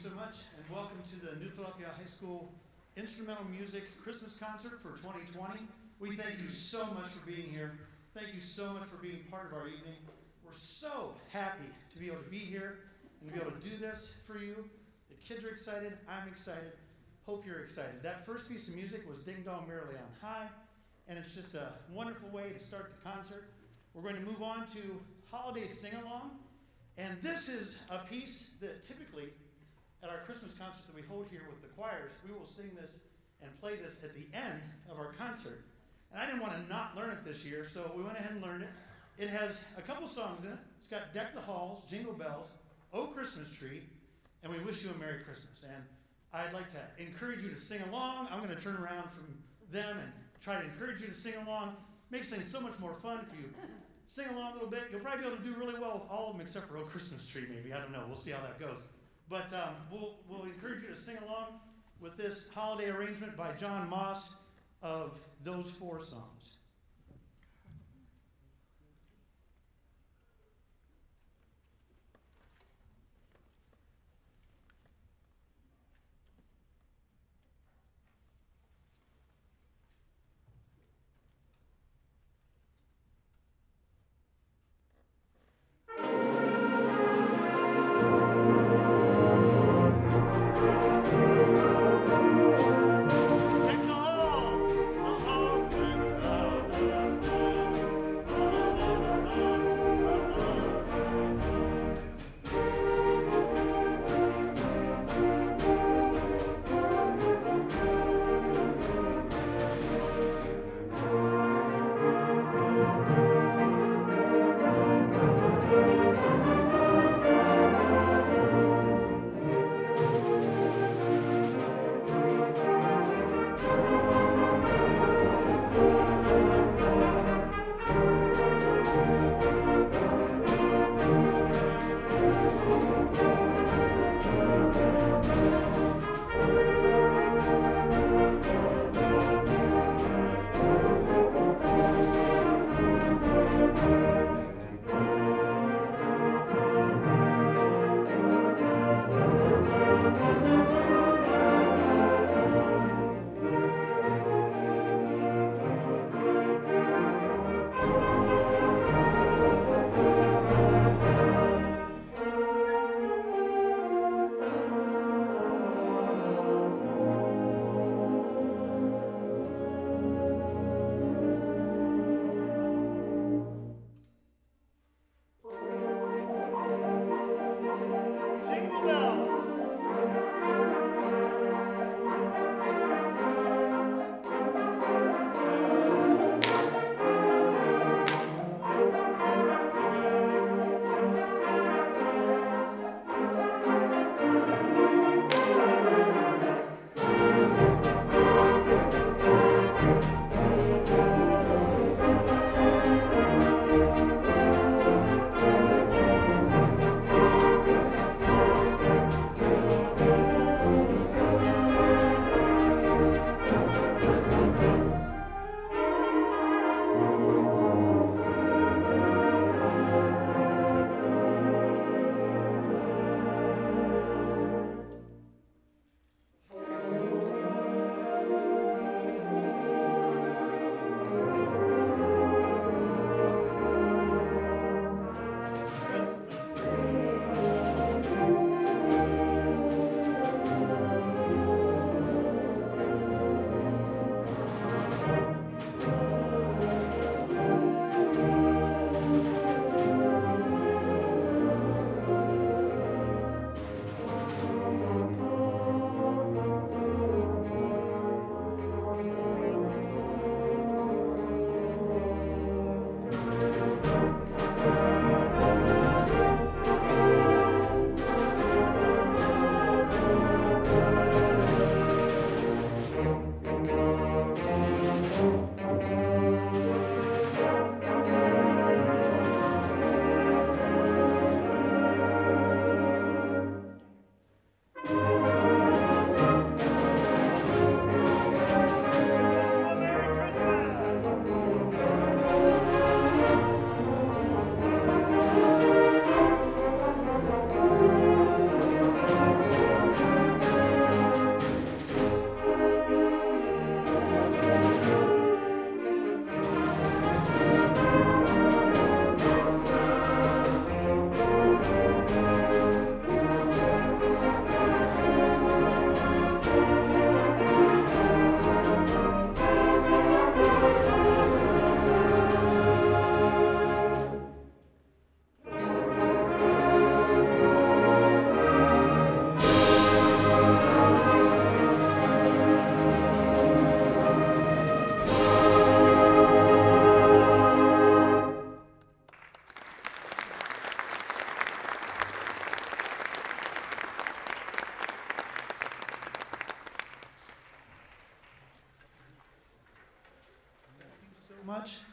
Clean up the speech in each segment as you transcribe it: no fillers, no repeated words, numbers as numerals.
so much, and welcome to the New Philadelphia High School Instrumental Music Christmas Concert for 2020. We thank you so much for being here. Thank you so much for being part of our evening. We're so happy to be able to be here and to be able to do this for you. The kids are excited. I'm excited. Hope you're excited. That first piece of music was Ding Dong Merrily on High, and it's just a wonderful way to start the concert. We're going to move on to Holiday Sing-Along, and this is a piece that typically at our Christmas concert that we hold here with the choirs, we will sing this and play this at the end of our concert. And I didn't want to not learn it this year, so we went ahead and learned it. It has a couple songs in it. It's got Deck the Halls, Jingle Bells, Oh Christmas Tree, and We Wish You a Merry Christmas. And I'd like to encourage you to sing along. I'm going to turn around from them and try to encourage you to sing along. Makes things so much more fun if you sing along a little bit. You'll probably be able to do really well with all of them except for Oh Christmas Tree, maybe. I don't know. We'll see how that goes. But we'll encourage you to sing along with this holiday arrangement by John Moss of Those Four Songs. Deck the halls with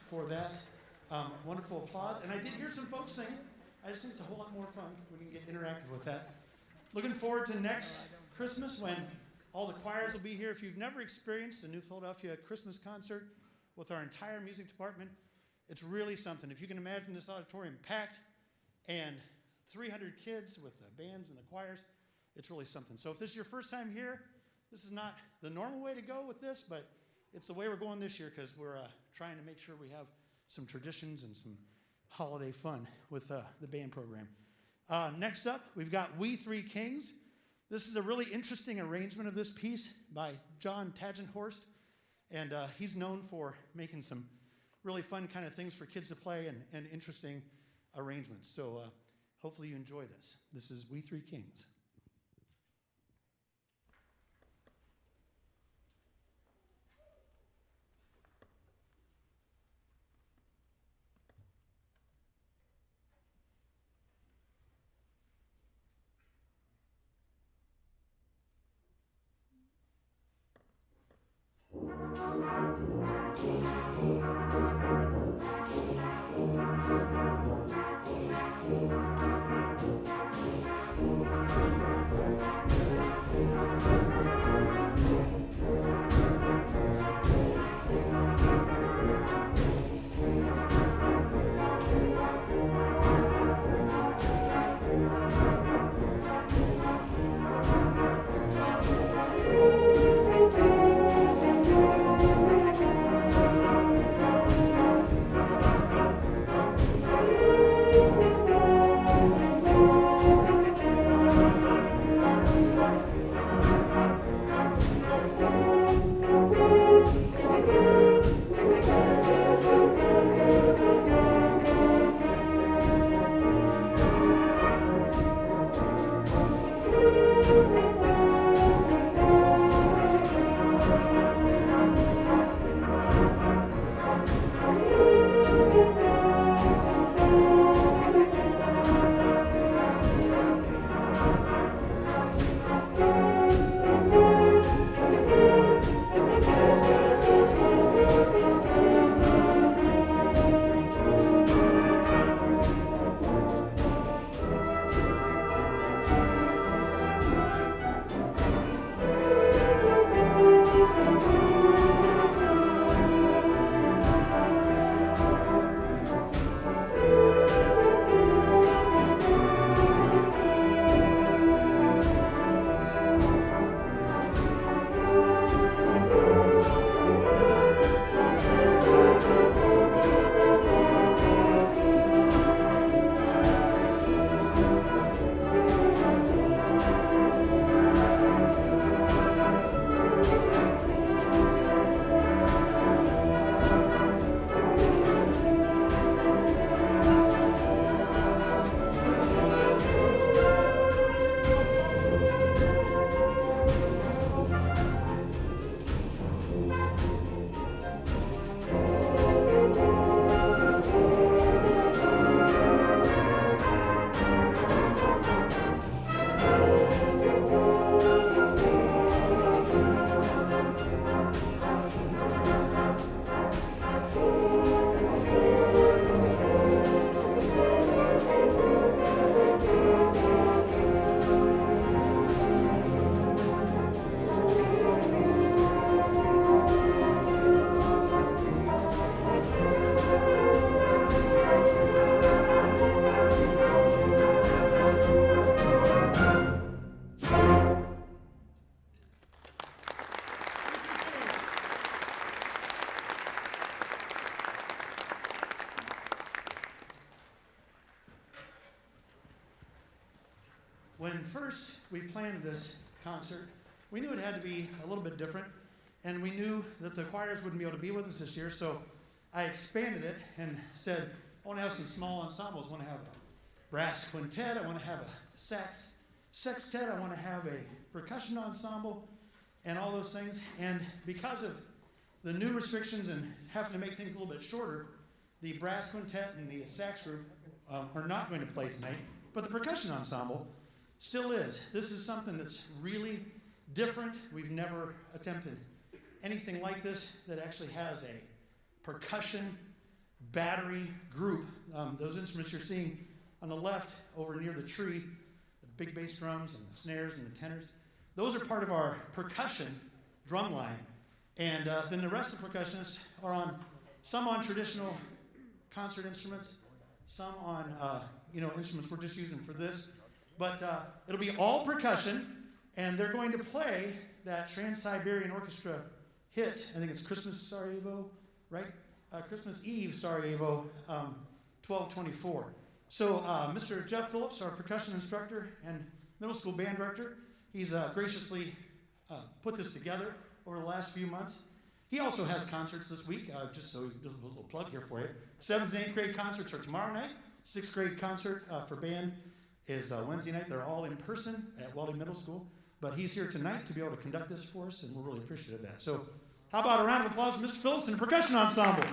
for that wonderful applause. And I did hear some folks singing. I just think it's a whole lot more fun when you can get interactive with that. Looking forward to next Christmas when all the choirs will be here. If you've never experienced a New Philadelphia Christmas concert with our entire music department, it's really something. If you can imagine this auditorium packed and 300 kids with the bands and the choirs, it's really something. So if this is your first time here, this is not the normal way to go with this, but it's the way we're going this year because we're trying to make sure we have some traditions and some holiday fun with the band program. Next up, we've got We Three Kings. This is a really interesting arrangement of this piece by John Tagenhorst, and he's known for making some really fun kind of things for kids to play and interesting arrangements. So hopefully you enjoy this. This is We Three Kings. When first we planned this concert, we knew it had to be a little bit different, and we knew that the choirs wouldn't be able to be with us this year, so I expanded it and said, I want to have some small ensembles. I want to have a brass quintet. I want to have a sax sextet. I want to have a percussion ensemble and all those things. And because of the new restrictions and having to make things a little bit shorter, the brass quintet and the sax group are not going to play tonight, but the percussion ensemble still is. This is something that's really different. We've never attempted anything like this that actually has a percussion battery group. Those instruments you're seeing on the left over near the tree, the big bass drums and the snares and the tenors, those are part of our percussion drum line. And then the rest of the percussionists are some on traditional concert instruments, some on instruments we're just using for this. But it'll be all percussion, and they're going to play that Trans-Siberian Orchestra hit. I think it's Christmas Sarajevo, right? Christmas Eve Sarajevo, 1224. So Mr. Jeff Phillips, our percussion instructor and middle school band director, he's graciously put this together over the last few months. He also has concerts this week, just so a little plug here for you. 7th and 8th grade concerts are tomorrow night. 6th grade concert for band is Wednesday night. They're all in person at Welding Middle School. But he's here tonight to be able to conduct this for us, and we're really appreciative of that. So how about a round of applause for Mr. Phillips and the percussion ensemble?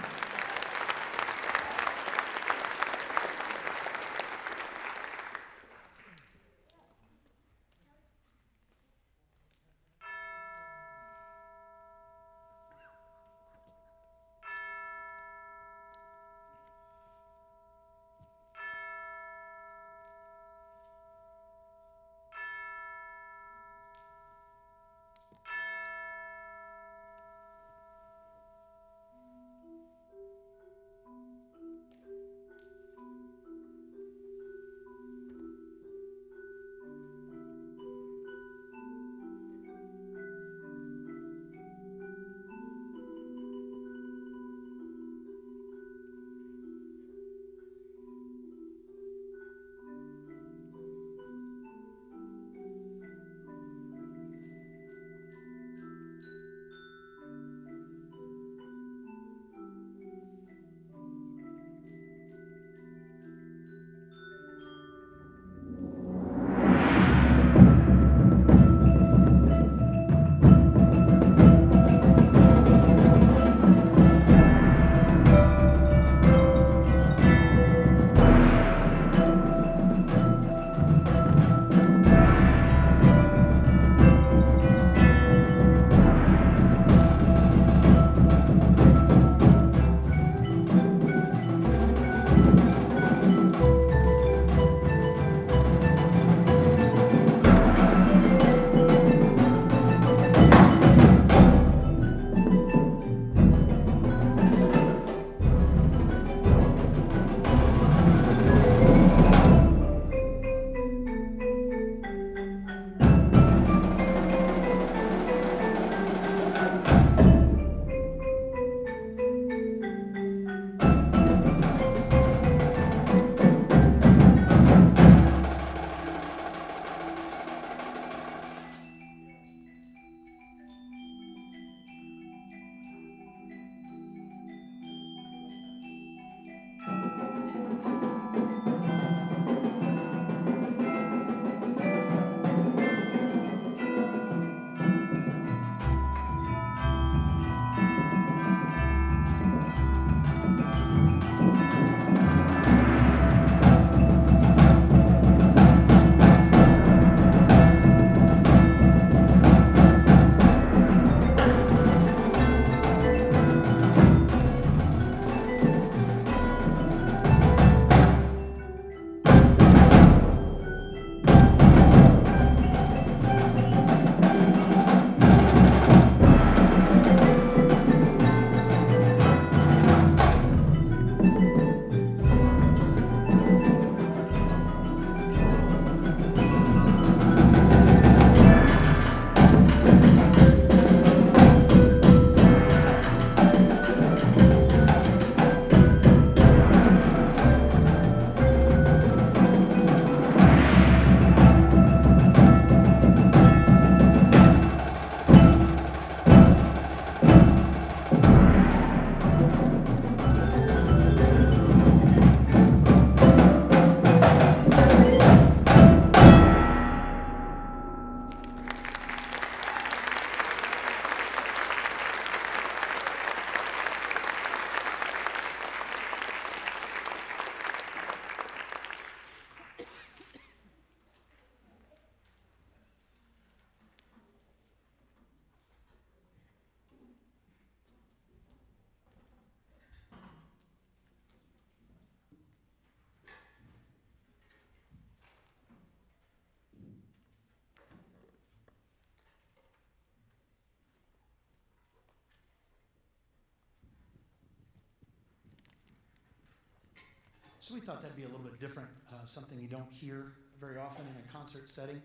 So we thought that'd be a little bit different, something you don't hear very often in a concert setting,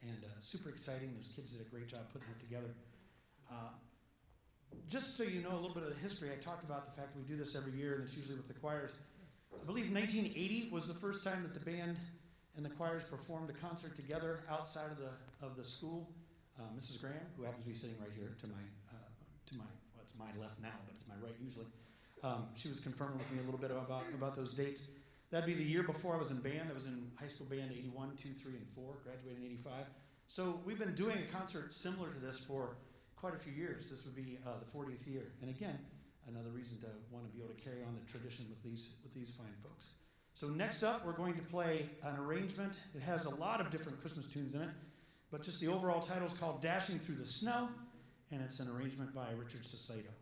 and super exciting. Those kids did a great job putting it together. Just so you know a little bit of the history, I talked about the fact that we do this every year, and it's usually with the choirs. I believe 1980 was the first time that the band and the choirs performed a concert together outside of the school. Mrs. Graham, who happens to be sitting right here to my well, it's my left now, but it's my right usually. She was confirming with me a little bit about those dates. That'd be the year before I was in band. I was in high school band 81, 2, 3, and 4, graduated in 85. So we've been doing a concert similar to this for quite a few years. This would be the 40th year. And again, another reason to want to be able to carry on the tradition with these fine folks. So next up, we're going to play an arrangement. It has a lot of different Christmas tunes in it, but just the overall title is called Dashing Through the Snow, and it's an arrangement by Richard Saucedo.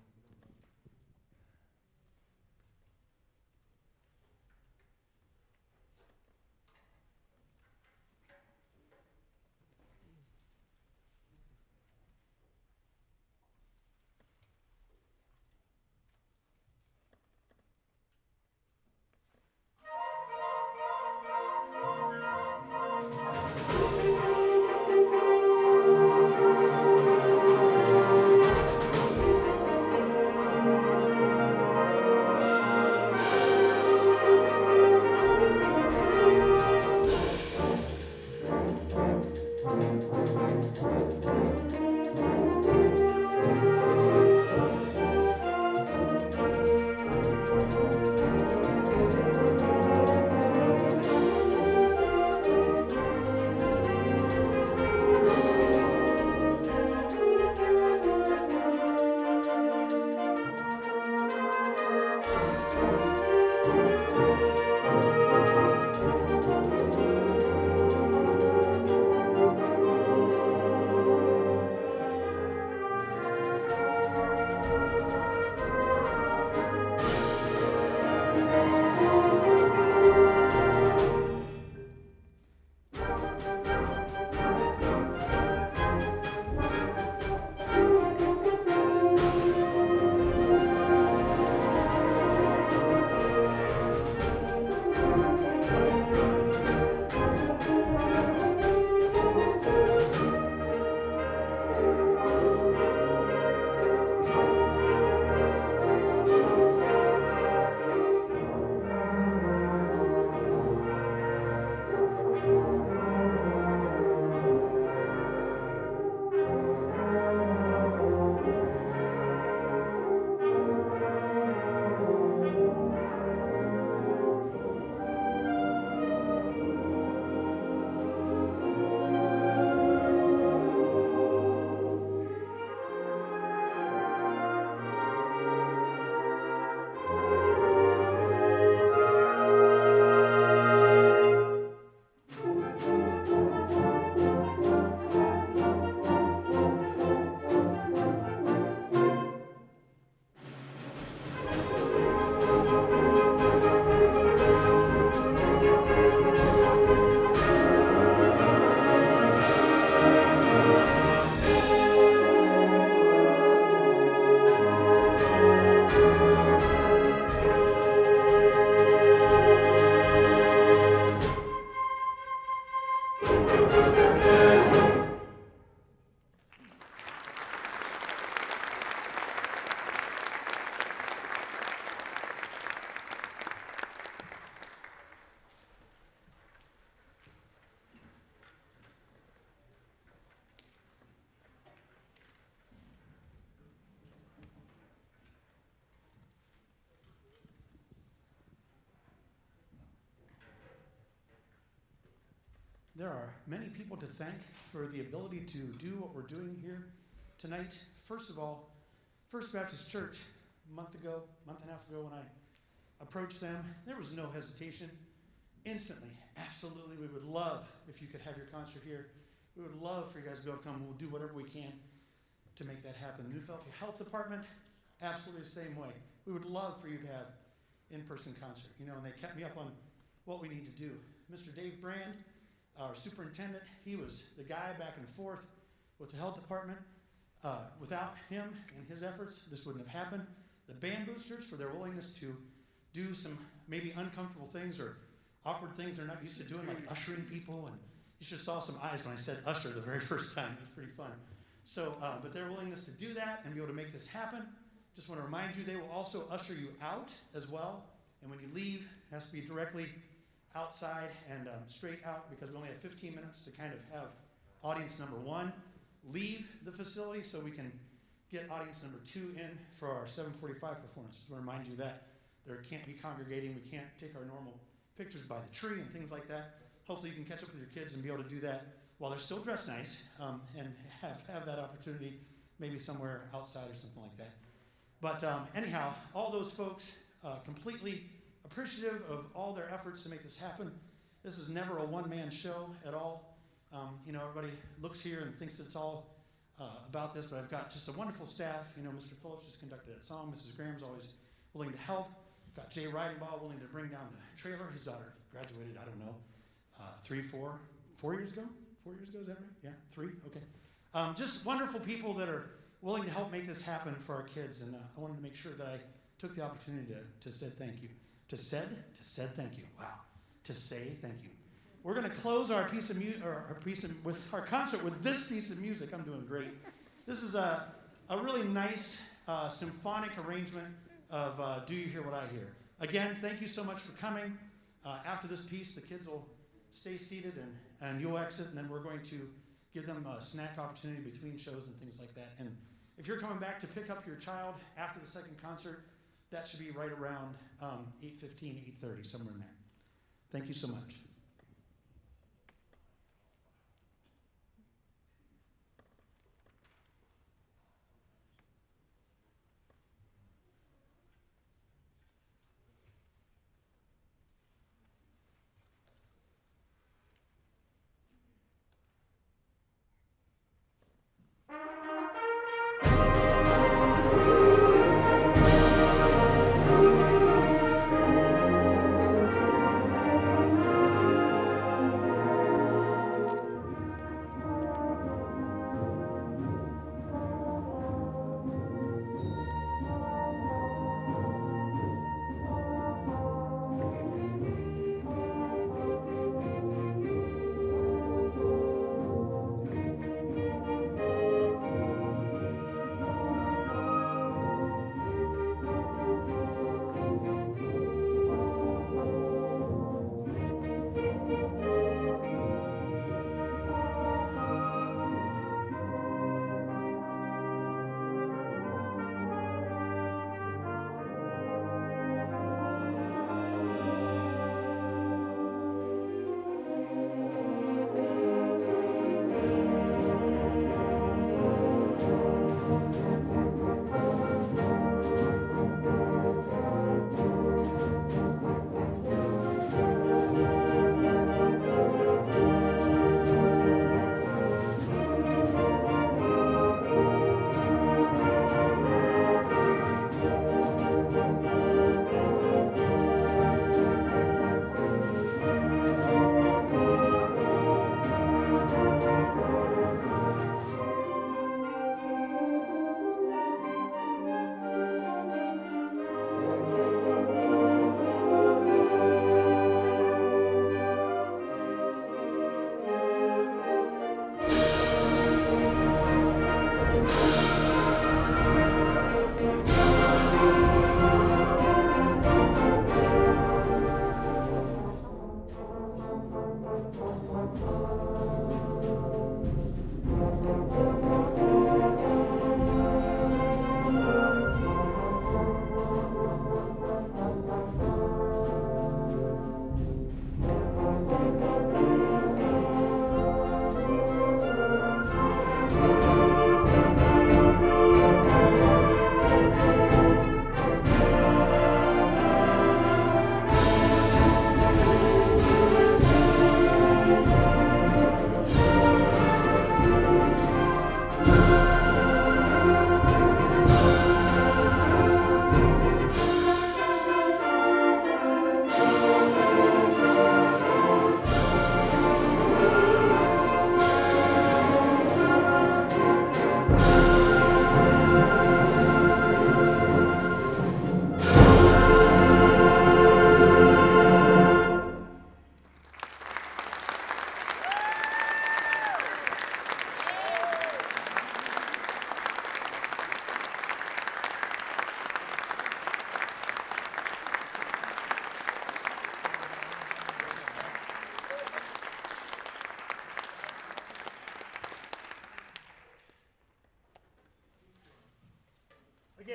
There are many people to thank for the ability to do what we're doing here tonight. First of all, First Baptist Church, month and a half ago when I approached them, there was no hesitation. Instantly, absolutely, we would love if you could have your concert here. We would love for you guys to be able to come. We'll do whatever we can to make that happen. New Philadelphia Health Department, absolutely the same way. We would love for you to have in-person concert, and they kept me up on what we need to do. Mr. Dave Brand, our superintendent, he was the guy back and forth with the health department. Without him and his efforts, this wouldn't have happened. The band boosters for their willingness to do some maybe uncomfortable things or awkward things they're not used to doing, like ushering people. And you should have saw some eyes when I said usher the very first time. It was pretty fun. So, but their willingness to do that and be able to make this happen. Just want to remind you, they will also usher you out as well. And when you leave, it has to be directly outside and straight out, because we only have 15 minutes to kind of have audience number 1 leave the facility so we can get audience number 2 in for our 7:45 performance. Just want to remind you that there can't be congregating. We can't take our normal pictures by the tree and things like that. Hopefully you can catch up with your kids and be able to do that while they're still dressed nice, and have that opportunity maybe somewhere outside or something like that. But anyhow, all those folks completely appreciative of all their efforts to make this happen. This is never a one-man show at all. You know, everybody looks here and thinks it's all about this, but I've got just a wonderful staff. You know, Mr. Phillips just conducted that song. Mrs. Graham's always willing to help. Got Jay Ridingbaugh willing to bring down the trailer. His daughter graduated, I don't know, 4 years ago? 4 years ago, is that right? Yeah, 3? Okay. Just wonderful people that are willing to help make this happen for our kids, and I wanted to make sure that I took the opportunity to say thank you. To said thank you. Wow. To say thank you. We're going to close our with our concert with this piece of music. I'm doing great. This is a really nice symphonic arrangement of Do You Hear What I Hear? Again, thank you so much for coming. After this piece, the kids will stay seated and you'll exit, and then we're going to give them a snack opportunity between shows and things like that. And if you're coming back to pick up your child after the second concert, that should be right around 8:15, 8:30, somewhere in there. Thank you so much.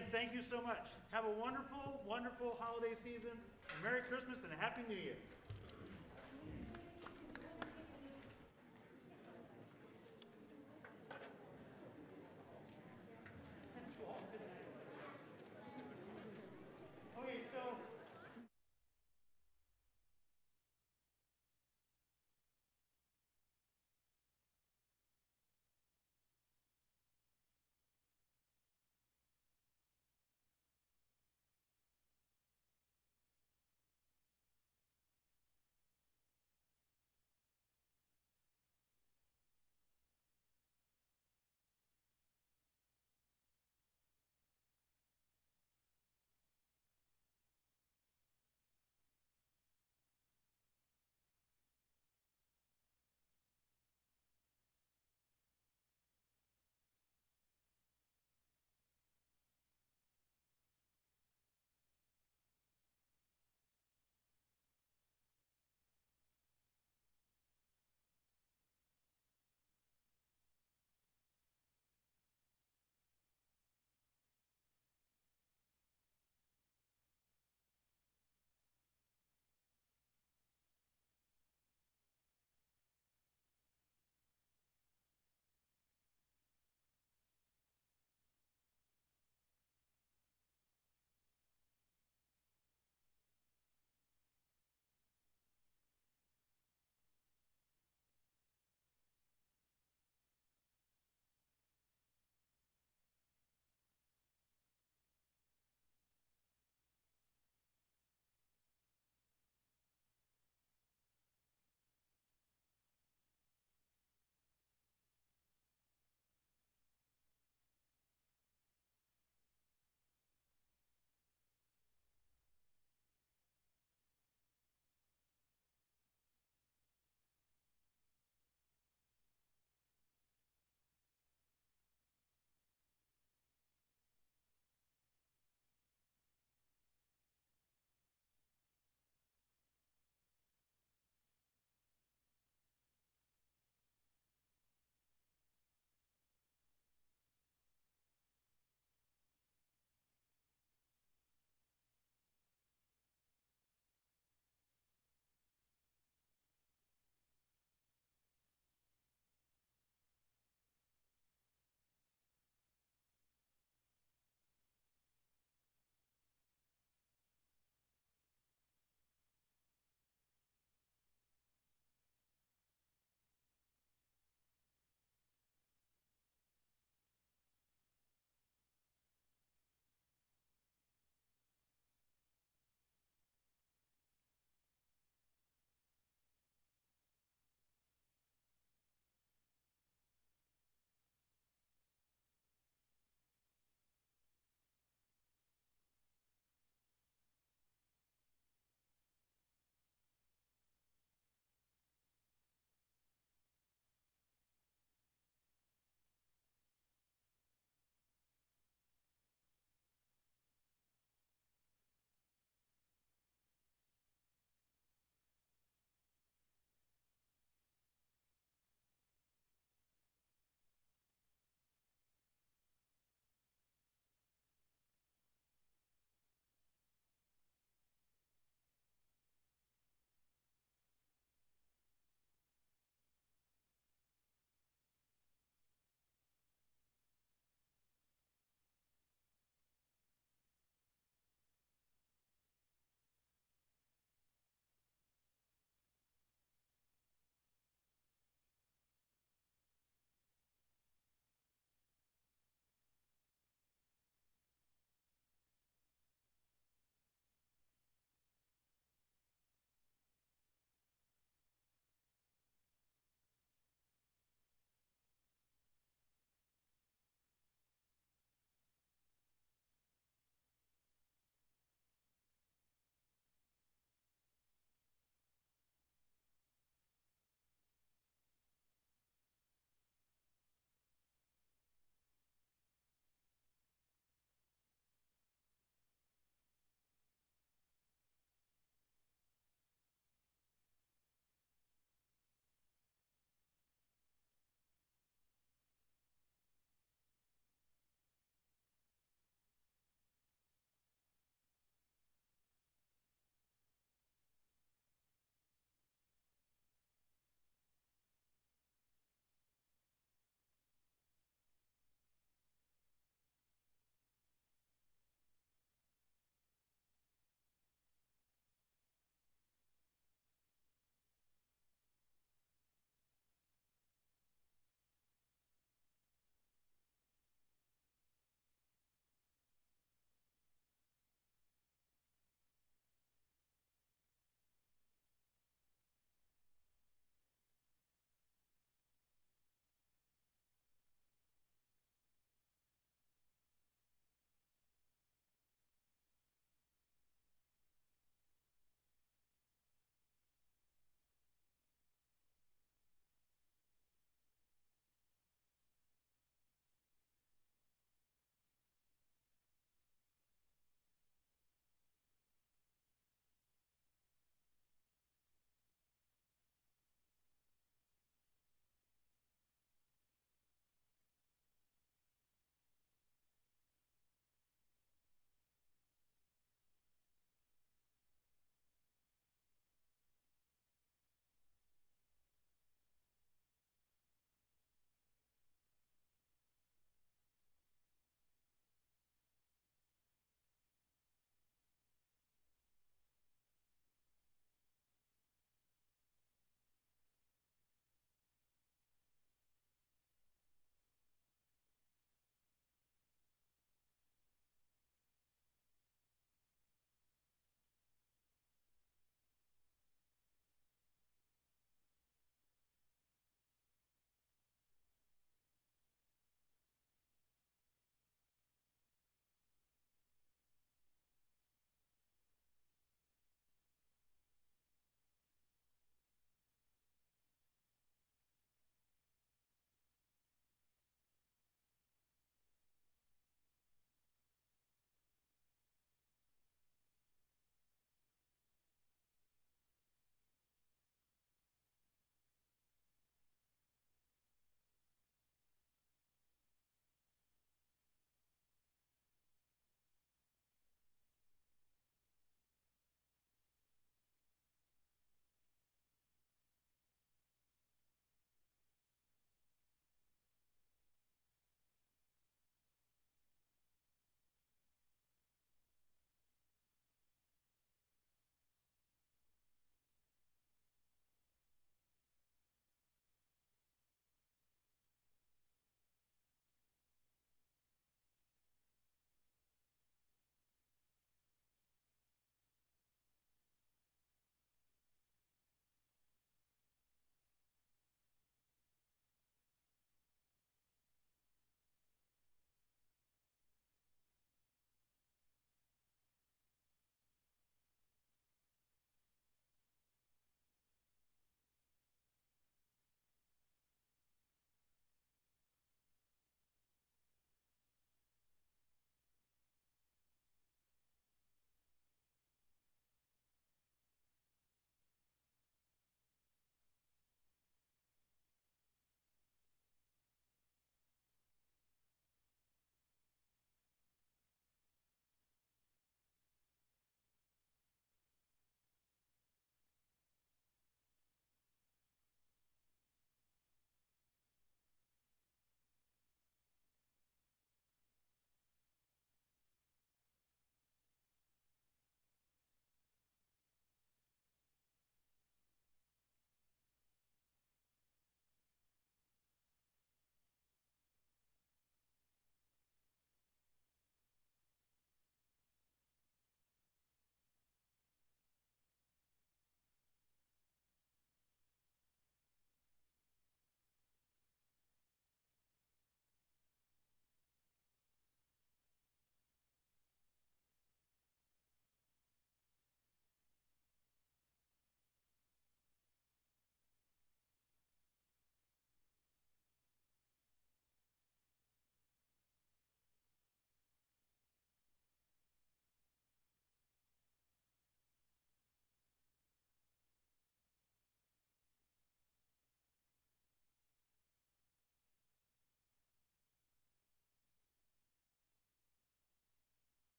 again, thank you so much. Have a wonderful, wonderful holiday season. And Merry Christmas and a Happy New Year. Okay, so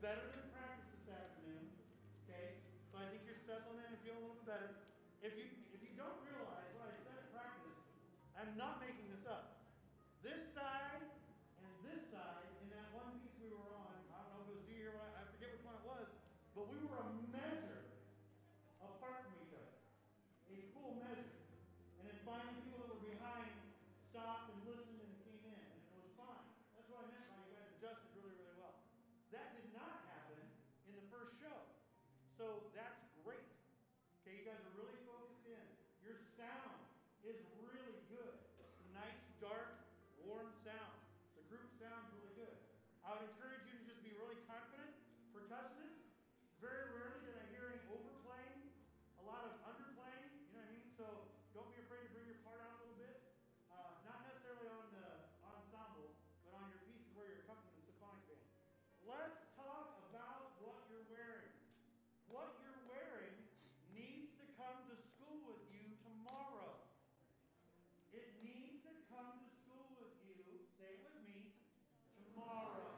better than practice this afternoon. Okay? So I think you're settling in and feeling a little bit better. If you don't realize what I said at practice, I'm not making this up. This side and this side, in that one piece we were on, I don't know if it was D or what, I forget which one it was, but we were a measure apart from each other. A full measure. And then finally people that were behind stopped and listened and came in, and it was fine. That's what I meant by you guys adjusted really, really well. That did not happen in the first show. So that's great. Okay, you guys are really focused in. Your sound is really good. It's a nice, dark, warm sound. The group sounds really good. I would encourage you to just be really confident. Percussionists, very rarely did I hear any overplaying, a lot of underplaying, you know what I mean? So don't be afraid to bring your part out a little bit. Not necessarily on the ensemble, but on your pieces where you're accompanying the symphonic band. Let's talk about what you're wearing. What you're wearing needs to come to school with you tomorrow. It needs to come to school with you, say it with me, tomorrow.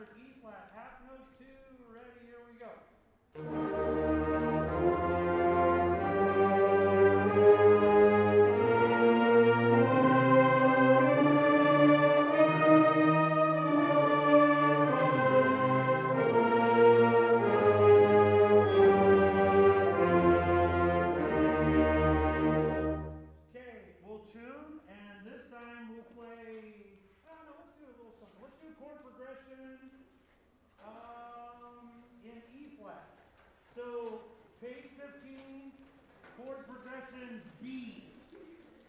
concert, E flat, half note 2, ready, here we go. In E flat. So page 15, chord progression B.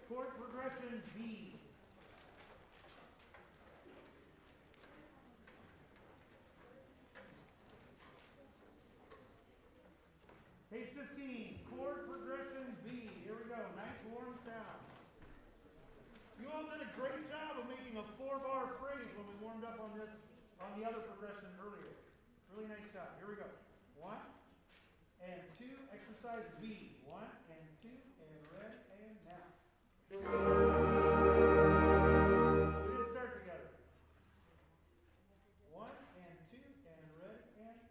Chord progression B. Page 15, chord progression B. Here we go. Nice warm sound. You all did a great job of making a 4-bar phrase when we warmed up on the other progression earlier. Really nice job. Here we go. 1 and 2. Exercise B. 1 and 2 and ready and now. We didn't start together. 1 and 2 and ready and.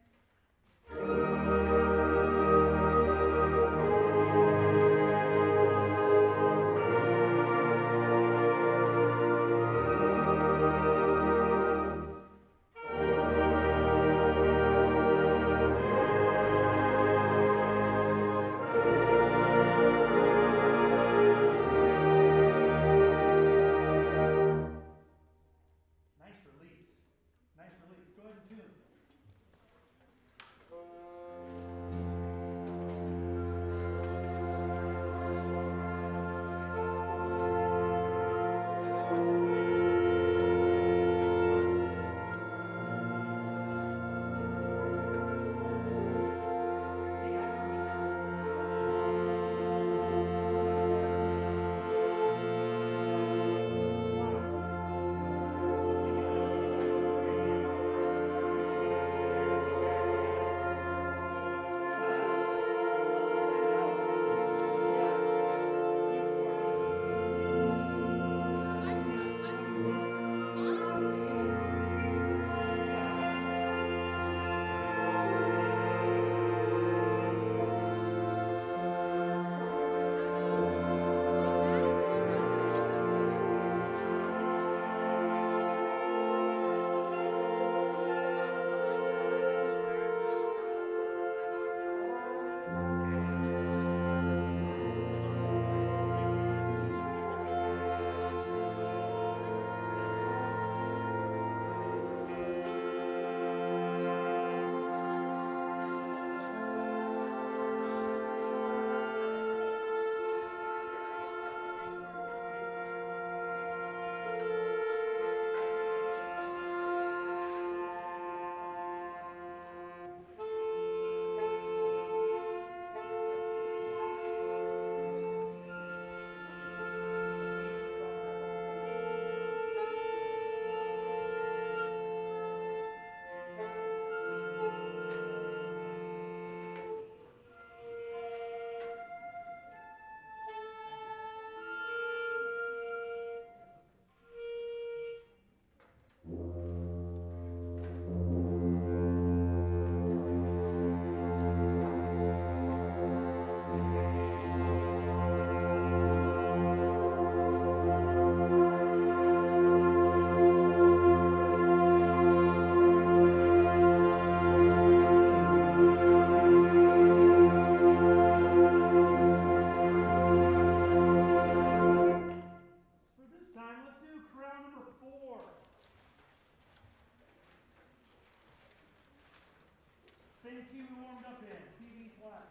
Same key we warmed up in, key B flat.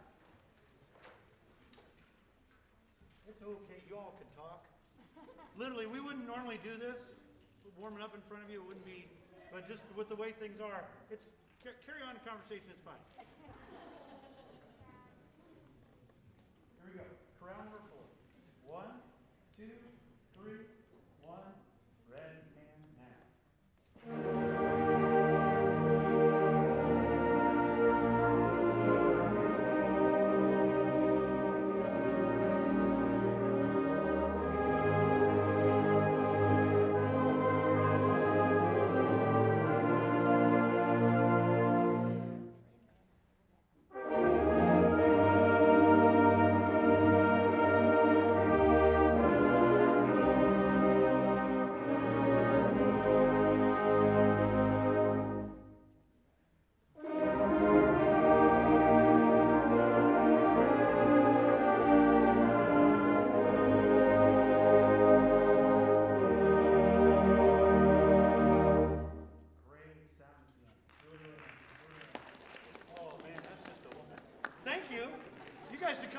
It's okay, you all can talk. Literally, we wouldn't normally do this. Warming up in front of you, it wouldn't be, but just with the way things are, it's carry on the conversation, it's fine. Here we go. Chorale number 4. 1, 2, 3, 1, ready and now.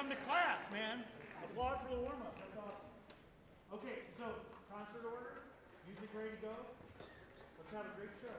come to class, man. Applaud for the warm-up. That's awesome. Okay, so concert order, music ready to go. Let's have a great show.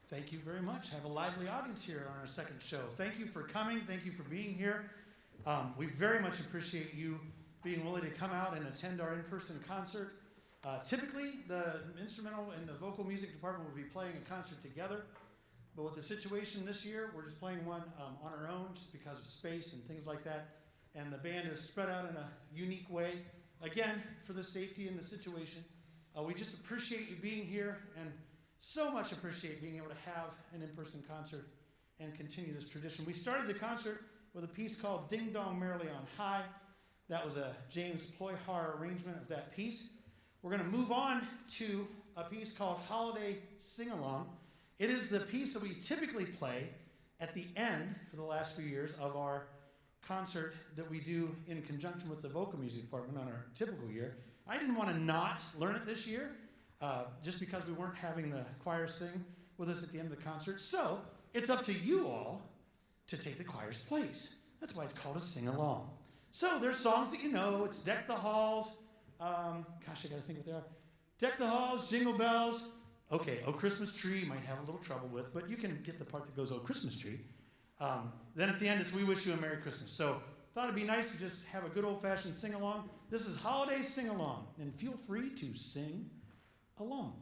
Thank you very much. Have a lively audience here on our second show. Thank you for coming. Thank you for being here. We very much appreciate you being willing to come out and attend our in-person concert. Typically, the instrumental and the vocal music department will be playing a concert together. But with the situation this year, we're just playing one on our own just because of space and things like that. And the band is spread out in a unique way. Again, for the safety and the situation. We just appreciate you being here and so much appreciate being able to have an in-person concert and continue this tradition. We started the concert with a piece called Ding Dong Merrily on High. That was a James Ployhar arrangement of that piece. We're going to move on to a piece called Holiday Sing-Along. It is the piece that we typically play at the end for the last few years of our concert that we do in conjunction with the vocal music department on our typical year. I didn't want to not learn it this year, just because we weren't having the choir sing with us at the end of the concert. So it's up to you all to take the choir's place. That's why it's called a sing-along. So there's songs that you know. It's Deck the Halls. Gosh, I got to think what they are. Deck the Halls, Jingle Bells. Okay, Oh Christmas Tree you might have a little trouble with, but you can get the part that goes Oh Christmas Tree. Then at the end, it's We Wish You a Merry Christmas. So thought it'd be nice to just have a good old-fashioned sing-along. This is Holiday Sing-Along, and feel free to sing along.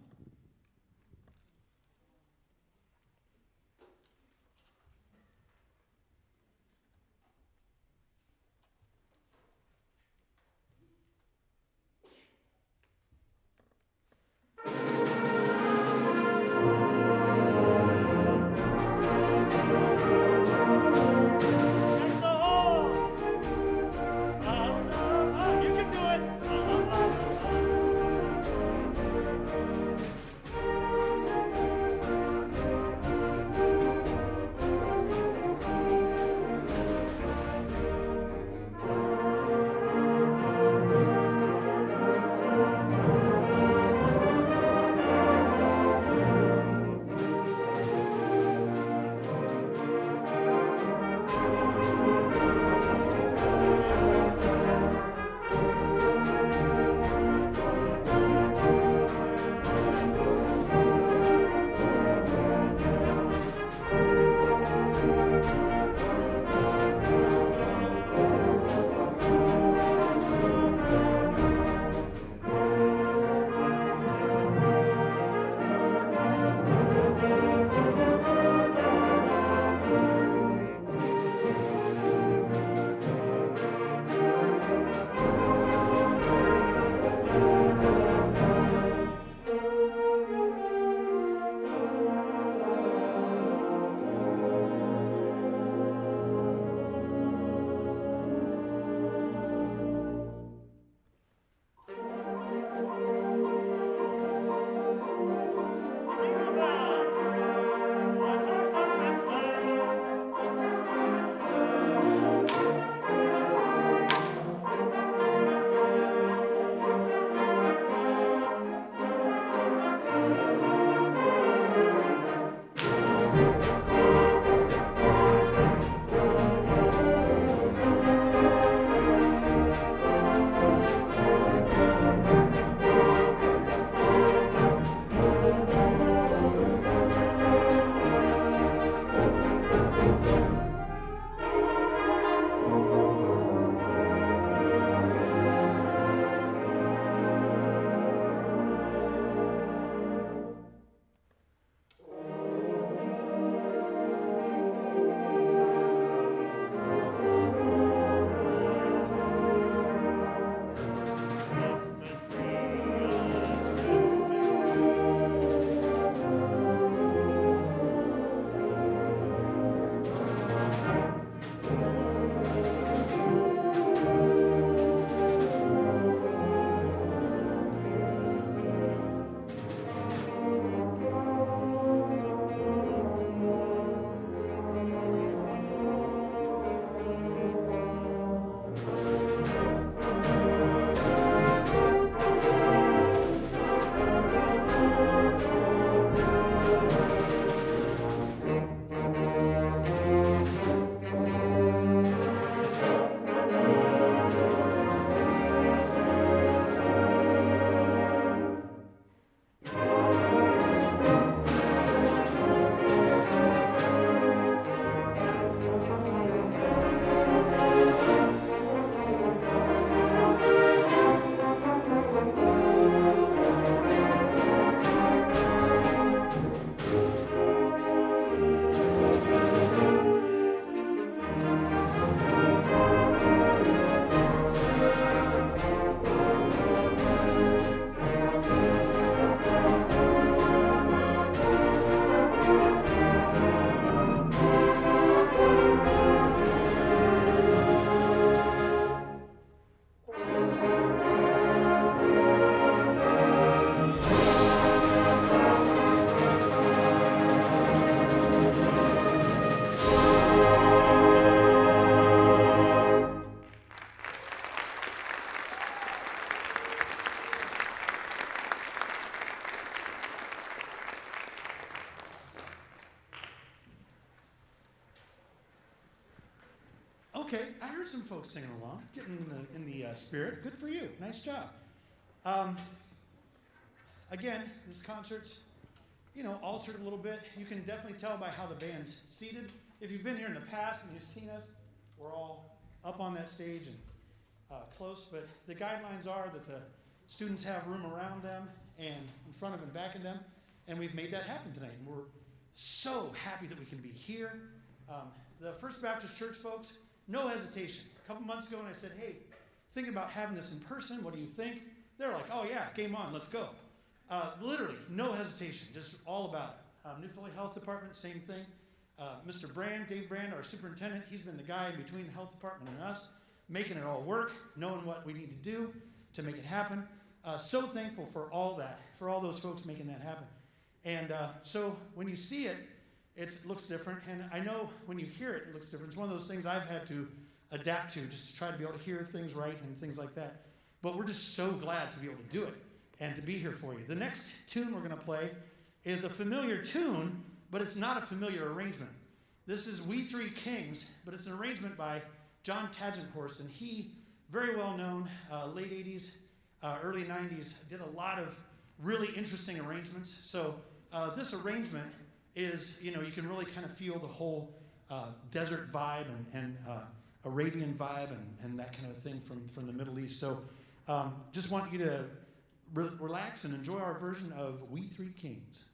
Okay, I heard some folks singing along, getting in the spirit. Good for you. Nice job. Again, this concert's, altered a little bit. You can definitely tell by how the band's seated. If you've been here in the past and you've seen us, we're all up on that stage and close, but the guidelines are that the students have room around them and in front of and back of them, and we've made that happen tonight, and we're so happy that we can be here. The First Baptist Church folks, no hesitation. A couple months ago when I said, hey, thinking about having this in person, what do you think? They're like, oh yeah, game on, let's go. Literally, no hesitation, just all about it. New Philly Health Department, same thing. Mr. Brand, Dave Brand, our superintendent, he's been the guy in between the health department and us, making it all work, knowing what we need to do to make it happen. So thankful for all that, for all those folks making that happen. And so when you see it, it looks different. And I know when you hear it, it looks different. It's one of those things I've had to adapt to, just to try to be able to hear things right and things like that. But we're just so glad to be able to do it and to be here for you. The next tune we're going to play is a familiar tune, but it's not a familiar arrangement. This is We Three Kings, but it's an arrangement by John Tagenthorst, and he, very well known, late 80s, early 90s, did a lot of really interesting arrangements. So this arrangement is, you can really kind of feel the whole desert vibe and Arabian vibe and that kind of thing from the Middle East. So just want you to relax and enjoy our version of We Three Kings.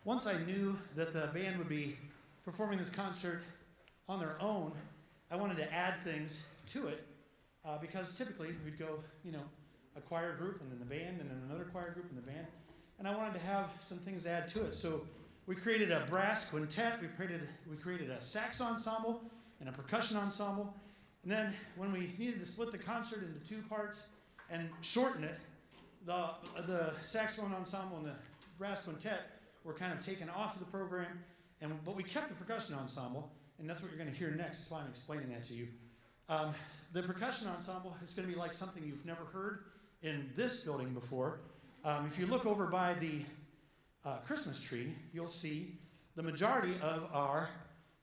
once I knew that the band would be performing this concert on their own, I wanted to add things to it because typically we'd go, a choir group and then the band and then another choir group and the band. And I wanted to have some things to add to it. So we created a brass quintet, we created a sax ensemble and a percussion ensemble. And then when we needed to split the concert into two parts and shorten it, the saxophone ensemble and the brass quintet were kind of taken off of the program, but we kept the percussion ensemble, and that's what you're going to hear next. That's why I'm explaining that to you. The percussion ensemble is going to be like something you've never heard in this building before. If you look over by the Christmas tree, you'll see the majority of our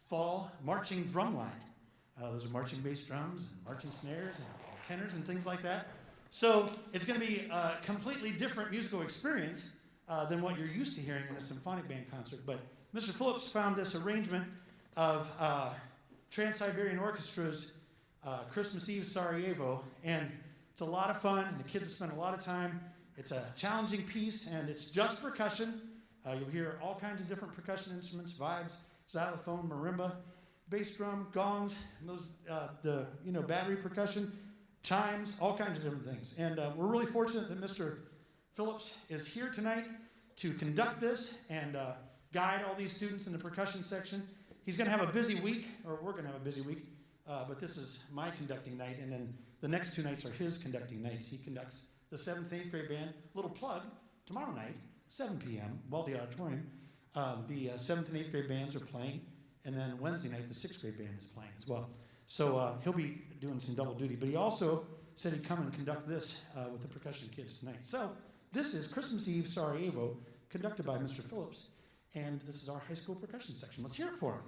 fall marching drum line. Those are marching bass drums and marching snares and tenors and things like that. So it's going to be a completely different musical experience than what you're used to hearing in a symphonic band concert. But Mr. Phillips found this arrangement of Trans-Siberian Orchestra's Christmas Eve Sarajevo, and it's a lot of fun, and the kids have spent a lot of time. It's a challenging piece, and it's just percussion. You'll hear all kinds of different percussion instruments, vibes, xylophone, marimba, bass drum, gongs, and those battery percussion, chimes, all kinds of different things. And we're really fortunate that Mr. Phillips is here tonight to conduct this and guide all these students in the percussion section. He's going to have a busy week, or we're going to have a busy week, but this is my conducting night, and then the next 2 nights are his conducting nights. He conducts the 7th and 8th grade band. Little plug, tomorrow night, 7 p.m., Waldy Auditorium, the 7th and 8th grade bands are playing, and then Wednesday night, the 6th grade band is playing as well. So he'll be doing some double duty, but he also said he'd come and conduct this with the percussion kids tonight. So this is Christmas Eve Sarajevo, conducted by Mr. Phillips, and this is our high school percussion section. Let's hear it for him.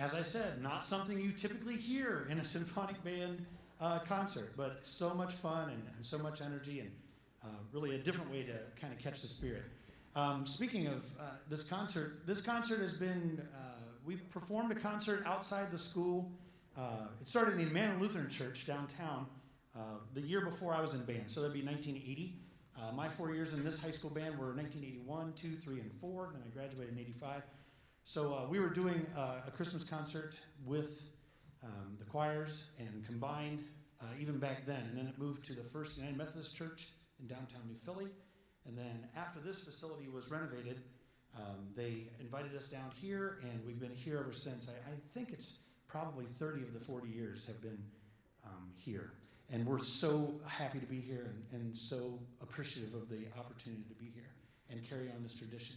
as I said, not something you typically hear in a symphonic band concert, but so much fun and so much energy, and really a different way to kind of catch the spirit. Speaking of this concert has been, we've performed a concert outside the school. It started in the Emmanuel Lutheran Church downtown the year before I was in band, so that'd be 1980. My 4 years in this high school band were 1981, 2, 3, and 4, and then I graduated in 85. So we were doing a Christmas concert with the choirs and combined even back then, and then it moved to the First United Methodist Church in downtown New Philly. And then after this facility was renovated, they invited us down here, and we've been here ever since. I think it's probably 30 of the 40 years have been here. And we're so happy to be here and so appreciative of the opportunity to be here and carry on this tradition.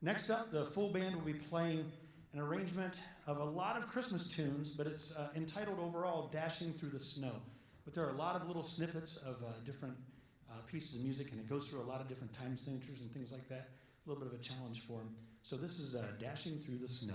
Next up, the full band will be playing an arrangement of a lot of Christmas tunes, but it's entitled overall Dashing Through the Snow. But there are a lot of little snippets of different pieces of music, and it goes through a lot of different time signatures and things like that. A little bit of a challenge for them. So this is Dashing Through the Snow.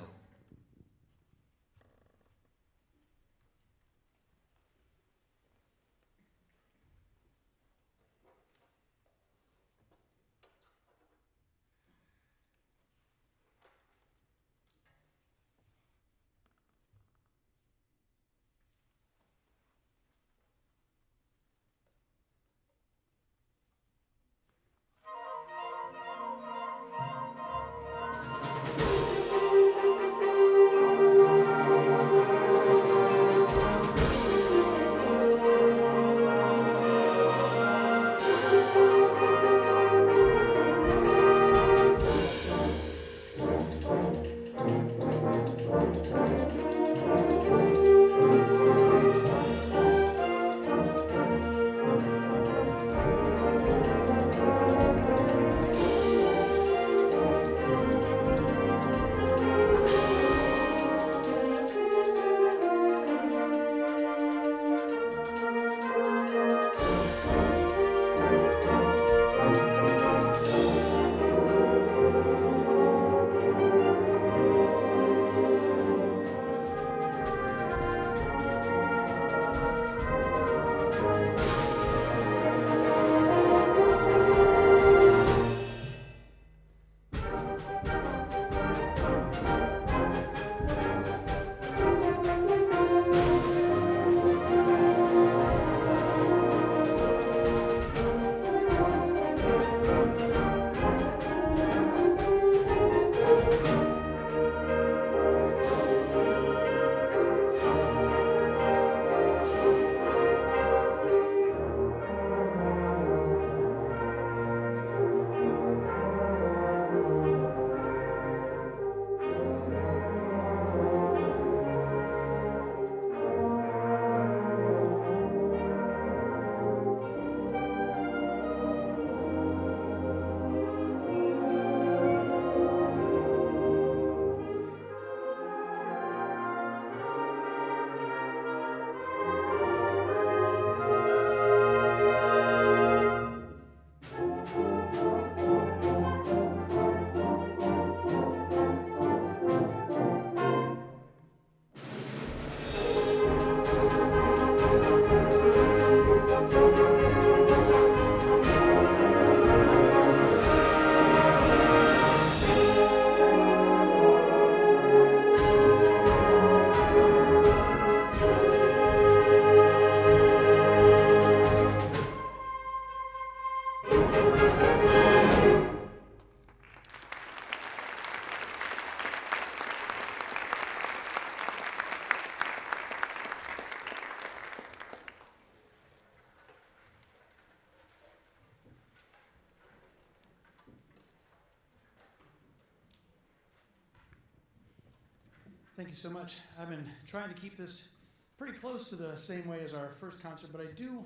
Thank you so much. I've been trying to keep this pretty close to the same way as our first concert, but I do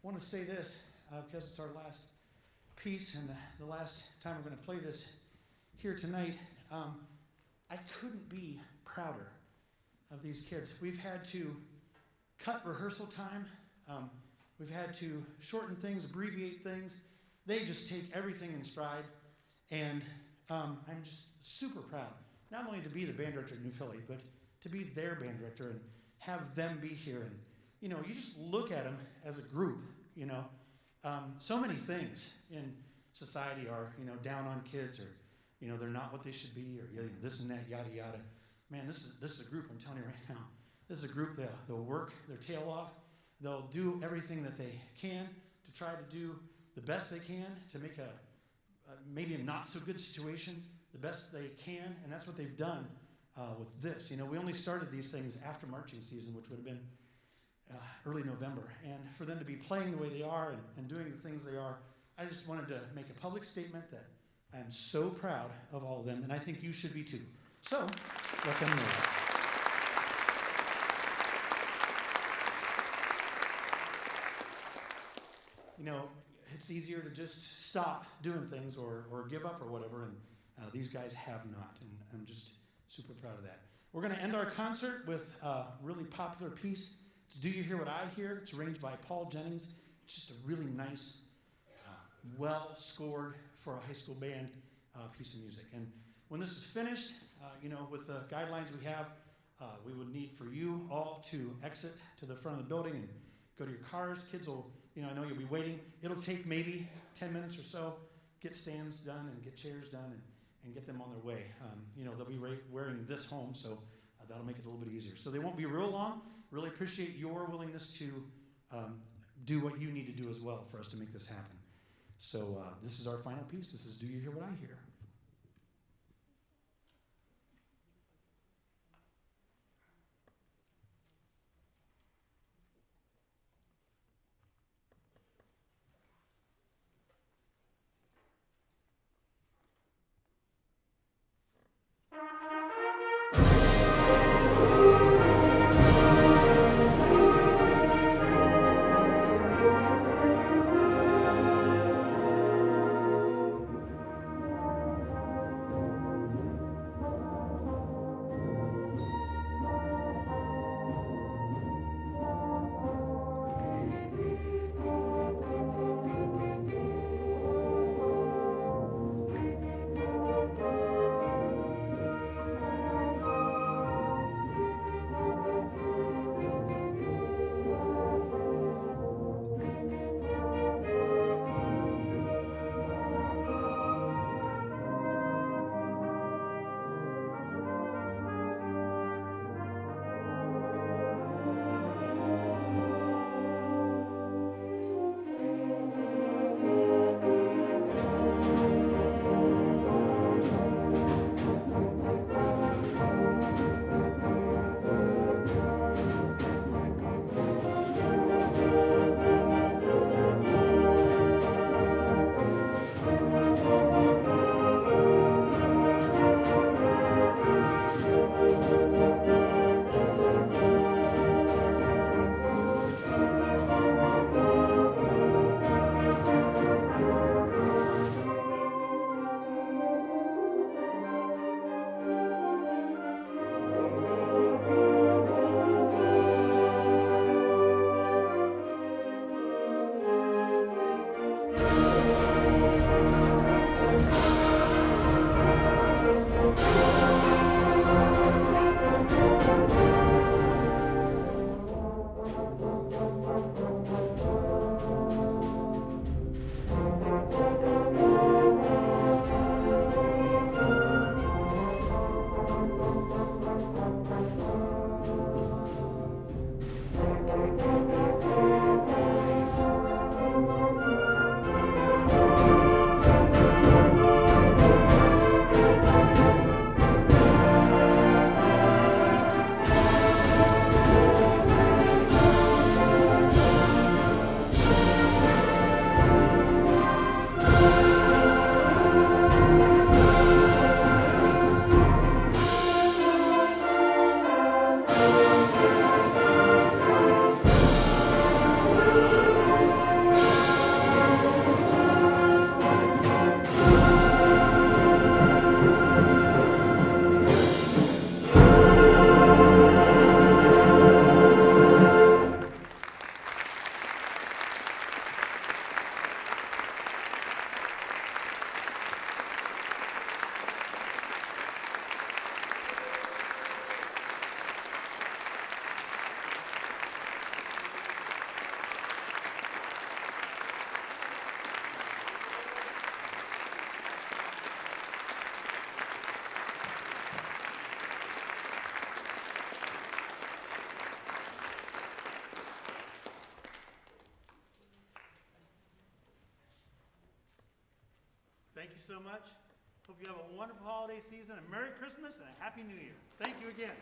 want to say this because it's our last piece and the last time we're going to play this here tonight. I couldn't be prouder of these kids. We've had to cut rehearsal time. We've had to shorten things, abbreviate things. They just take everything in stride, and I'm just super proud, not only to be the band director at New Philly, but to be their band director and have them be here. And, you know, you just look at them as a group, you know. So many things in society are, you know, down on kids, or, you know, they're not what they should be, or this and that, yada, yada. Man, this is a group, I'm telling you right now. This is a group that they'll work their tail off. They'll do everything that they can to try to do the best they can to make maybe a not so good situation the best they can, and that's what they've done with this. You know, we only started these things after marching season, which would have been early November. And for them to be playing the way they are and doing the things they are, I just wanted to make a public statement that I am so proud of all of them, and I think you should be too. So, let them know that. You know, it's easier to just stop doing things or give up or whatever, and these guys have not, and I'm just super proud of that. We're going to end our concert with a really popular piece. It's Do You Hear What I Hear? It's arranged by Paul Jennings. It's just a really nice, well-scored for a high school band piece of music. And when this is finished, you know, with the guidelines we have, we would need for you all to exit to the front of the building and go to your cars. Kids will, you know, I know you'll be waiting. It'll take maybe 10 minutes or so. Get stands done and get chairs done and get them on their way. You know, they'll be wearing this home, so that'll make it a little bit easier. So they won't be real long. Really appreciate your willingness to do what you need to do as well for us to make this happen. So this is our final piece. This is Do You Hear What I Hear? Thank you so much. Hope you have a wonderful holiday season, a Merry Christmas, and a Happy New Year. Thank you again.